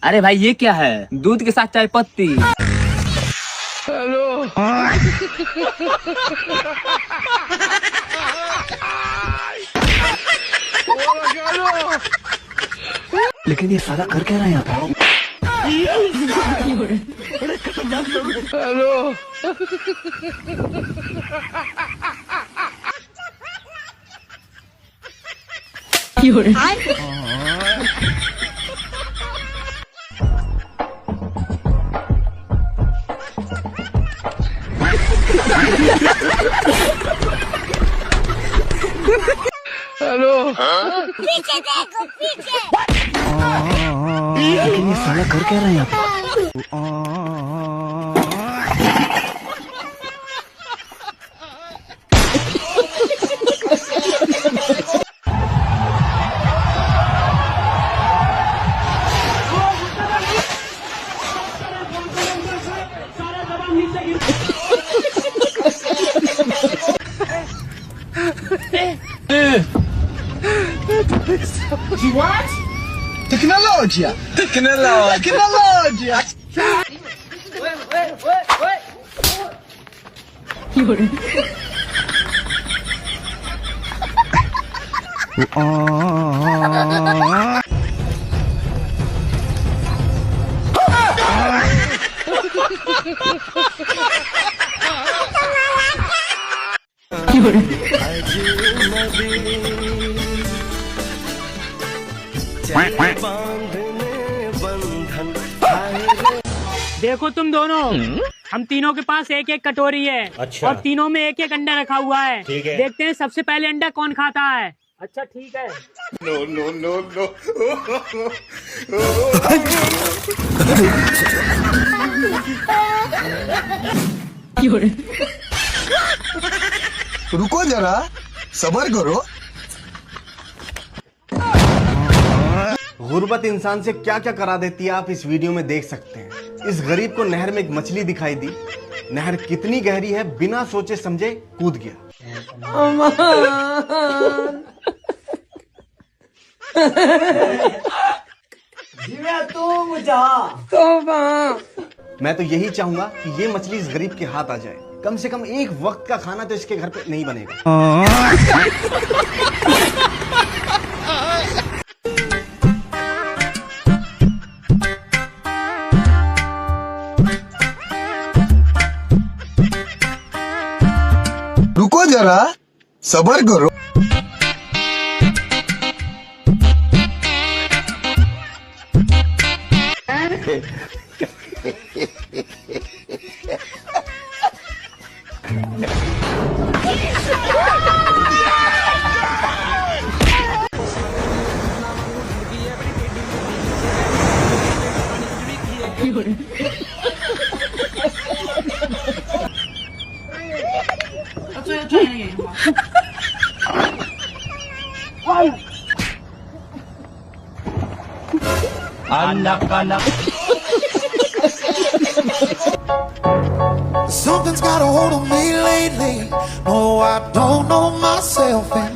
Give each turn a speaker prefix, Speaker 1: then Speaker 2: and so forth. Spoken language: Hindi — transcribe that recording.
Speaker 1: अरे भाई ये क्या है? दूध के साथ चाय पत्ती।
Speaker 2: हेलो।
Speaker 1: लेकिन ये साला कर क्या रहा है यहाँ पे?
Speaker 2: हेलो। हेलो।
Speaker 3: पीछे देखो पीछे।
Speaker 1: लेकिन ये साला कर क्या रहा है यहाँ पे?
Speaker 4: What? Tecnologia! Tecnologia!
Speaker 5: देखो तुम दोनों, हम तीनों के पास एक एक कटोरी है। अच्छा। और तीनों में एक एक अंडा रखा हुआ है। ठीक है। देखते हैं सबसे पहले अंडा कौन खाता है। अच्छा ठीक है।
Speaker 4: No, no, no, no. रुको जरा, सब्र करो।
Speaker 6: गुर्बत इंसान से क्या क्या करा देती है आप इस वीडियो में देख सकते हैं। इस गरीब को नहर में एक मछली दिखाई दी, नहर कितनी गहरी है बिना सोचे समझे कूद गया। मैं तो यही चाहूंगा कि ये मछली इस गरीब के हाथ आ जाए, कम से कम एक वक्त का खाना तो इसके घर पे नहीं बनेगा।
Speaker 4: रुको जरा, सब्र करो।
Speaker 7: Something's got a hold of me lately. No, I don't know myself. And